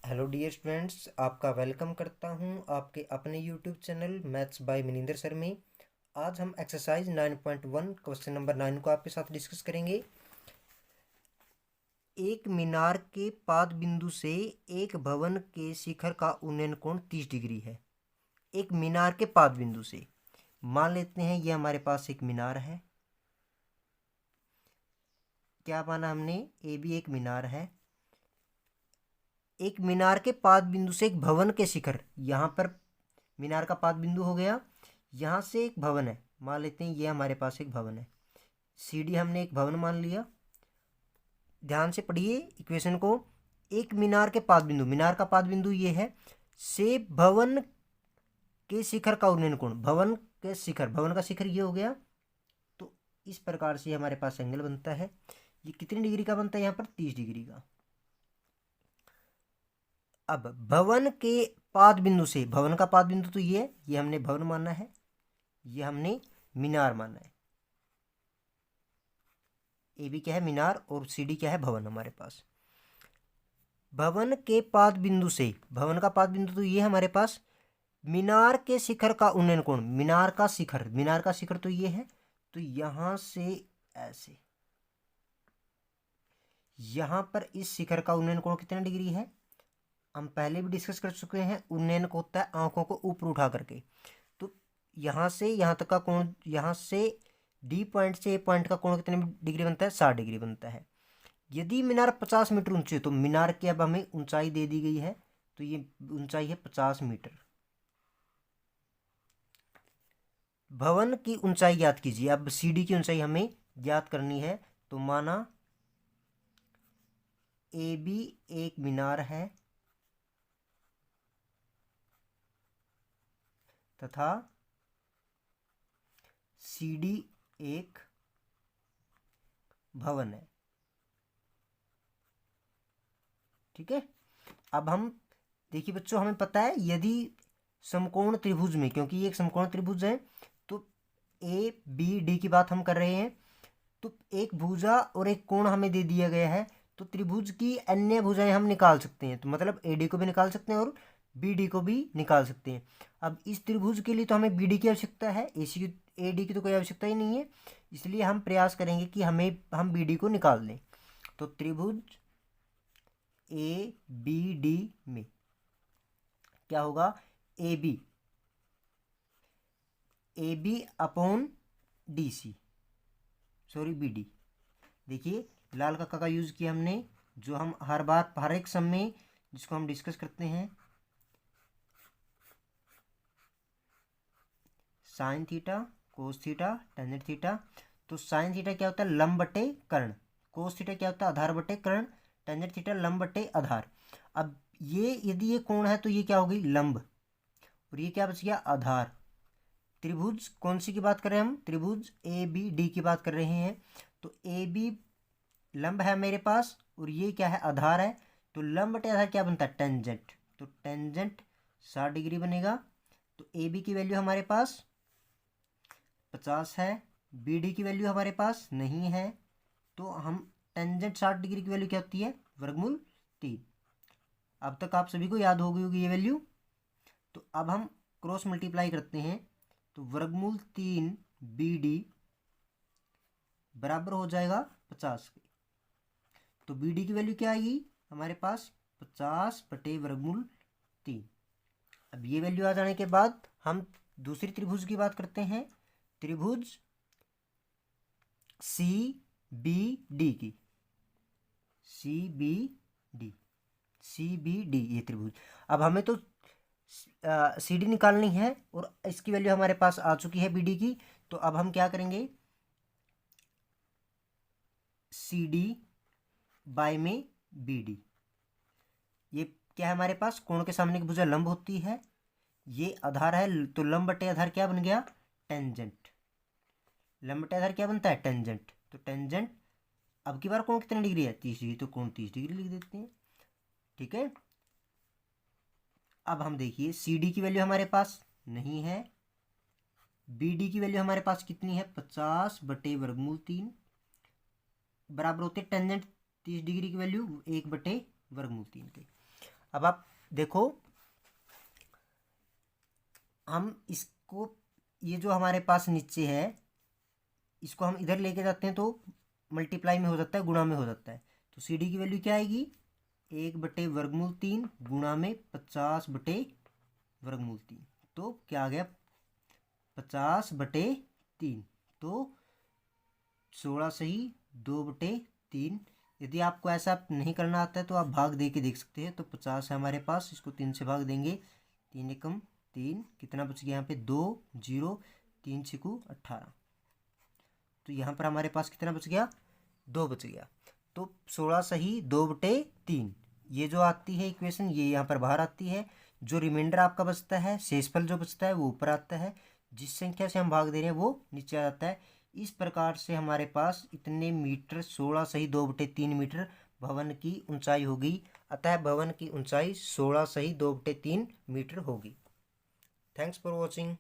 Hello dear students, आपका welcome करता हूं आपके अपने YouTube channel maths by Maninder sir में। आज हम एक्सरसाइज 9.1 क्वेश्चन नंबर 9 को आपके साथ डिस्कस करेंगे। एक मीनार के पाद बिंदु से एक भवन के शिखर का उन्नयन कोण 30 डिग्री है। एक मीनार के पाद बिंदु से मान लेते हैं ये हमारे पास एक मीनार है। क्या माना हमने? ए भी एक मीनार है। एक मीनार के पाद बिंदु से एक भवन के शिखर, यहाँ पर मीनार का पाद बिंदु हो गया, यहाँ से एक भवन है, मान लेते हैं ये हमारे पास एक भवन है। सी डी हमने एक भवन मान लिया। ध्यान से पढ़िए इक्वेशन को। एक मीनार के पाद बिंदु, मीनार का पाद बिंदु ये है, से भवन के शिखर का उन्नयन कोण, भवन के शिखर, भवन का शिखर ये हो गया। तो इस प्रकार से हमारे पास एंगल बनता है। ये कितनी डिग्री का बनता है? यहाँ पर 30 डिग्री का। अब भवन के पाद बिंदु से, भवन का पाद बिंदु तो ये है, ये हमने भवन माना है, ये हमने मीनार माना है। ए भी क्या है? मीनार, और सी डी क्या है? भवन हमारे पास। भवन के पाद बिंदु से, भवन का पाद बिंदु तो ये है हमारे पास, मीनार के शिखर का उन्नयन कोण, मीनार का शिखर, मीनार का शिखर तो ये है, तो यहां से ऐसे यहां पर इस शिखर का उन्नयन कोण कितना डिग्री है? हम पहले भी डिस्कस कर चुके हैं। उन्नयन को होता है आंखों को ऊपर उठा करके। तो यहां से यहां तक का कोण, यहां से डी पॉइंट से ए पॉइंट का कोण कितने डिग्री बनता है? 60 डिग्री बनता है। यदि मीनार 50 मीटर ऊंची है, तो मीनार की अब हमें ऊंचाई दे दी गई है, तो ये ऊंचाई है 50 मीटर। भवन की ऊंचाई ज्ञात कीजिए। अब सीडी की ऊंचाई हमें ज्ञात करनी है। तो माना ए बी एक मीनार है तथा सी डी एक भवन है। ठीक है। अब हम देखिए बच्चों, हमें पता है यदि समकोण त्रिभुज में, क्योंकि ये एक समकोण त्रिभुज है, तो ए बी डी की बात हम कर रहे हैं, तो एक भुजा और एक कोण हमें दे दिया गया है, तो त्रिभुज की अन्य भुजाएं हम निकाल सकते हैं। तो मतलब ए डी को भी निकाल सकते हैं और बी डी को भी निकाल सकते हैं। अब इस त्रिभुज के लिए तो हमें बी डी की आवश्यकता है, ए डी की तो कोई आवश्यकता ही नहीं है, इसलिए हम प्रयास करेंगे कि हम बी डी को निकाल दें। तो त्रिभुज ए बी डी में क्या होगा? A B upon D C, sorry B D. देखिए लाल कक्का का यूज किया हमने, जो हम हर बार हर एक सम में जिसको हम डिस्कस करते हैं। Sine theta, cos theta, tangent theta. तो साइन थीटा क्या होता है? लंब बटे कर्ण। कोस थीटा क्या होता है? आधार बटे कर्ण। टेंजेंट थीटा लंब बटे आधार। अब ये यदि ये कोण है तो ये क्या हो गई? लंब, और ये क्या बच गया? आधार। त्रिभुज कौन सी की बात कर रहे हैं हम? त्रिभुज ए बी डी की बात कर रहे हैं। तो ए बी लंब है मेरे पास, और ये क्या है? आधार है। तो लंब बटे आधार क्या बनता है? टेंजेंट। तो टेंजेंट 60 डिग्री बनेगा। तो ए बी की वैल्यू हमारे पास 50 है, बी डी की वैल्यू हमारे पास नहीं है, तो हम टेंजेंट 60 डिग्री की वैल्यू क्या होती है? वर्गमूल 3। अब तक आप सभी को याद हो गई होगी ये वैल्यू। तो अब हम क्रॉस मल्टीप्लाई करते हैं, तो वर्गमूल 3 बी डी बराबर हो जाएगा 50 के। तो बी डी की वैल्यू क्या आएगी हमारे पास? 50 बटे वर्गमूल 3। अब ये वैल्यू आ जाने के बाद हम दूसरी त्रिभुज की बात करते हैं, त्रिभुज सी बी डी की। C B D, C B D ये त्रिभुज। अब हमें तो सी डी निकालनी है, और इसकी वैल्यू हमारे पास आ चुकी है बी डी की। तो अब हम क्या करेंगे? सी डी बाय में बी डी। ये क्या है हमारे पास? कोण के सामने की भुजा लंब होती है, ये आधार है, तो लंब बटे आधार क्या बन गया? टेंजेंट। लंब बटे आधार क्या बनता है? टेंजेंट। तो टेंजेंट, अब की बार कोण कितनी डिग्री है? 30 डिग्री, तो कोण 30 डिग्री लिख देते हैं। ठीक है। अब हम देखिए सी डी की वैल्यू हमारे पास नहीं है, बी डी की वैल्यू हमारे पास कितनी है? 50 बटे वर्गमूल 3 बराबर होते टेंजेंट 30 डिग्री की वैल्यू 1 बटे वर्गमूल 3 के। अब आप देखो, हम इसको, ये जो हमारे पास नीचे है, इसको हम इधर लेके जाते हैं तो मल्टीप्लाई में हो जाता है, गुणा में हो जाता है। तो सी डी की वैल्यू क्या आएगी, 1/वर्गमूल 3 गुणा में 50/वर्गमूल 3। तो क्या आ गया, 50/3। तो 16 सही 2/3। यदि आपको ऐसा नहीं करना आता है तो आप भाग दे के देख सकते हैं। तो 50 है हमारे पास, इसको 3 से भाग देंगे, 3 एकम 3, कितना बच गया यहाँ पे 2, 0, 3 छिकू 18। तो यहाँ पर हमारे पास कितना बच गया, 2 बच गया। तो 16 सही 2/3, ये जो आती है इक्वेशन, ये यहाँ पर बाहर आती है। जो रिमाइंडर आपका बचता है, शेषफल जो बचता है वो ऊपर आता है, जिस संख्या से हम भाग दे रहे हैं वो नीचे आ जाता है। इस प्रकार से हमारे पास इतने मीटर, 16 सही 2/3 मीटर भवन की ऊंचाई होगी। अतः भवन की ऊंचाई 16 सही 2/3 मीटर होगी। Thanks for watching.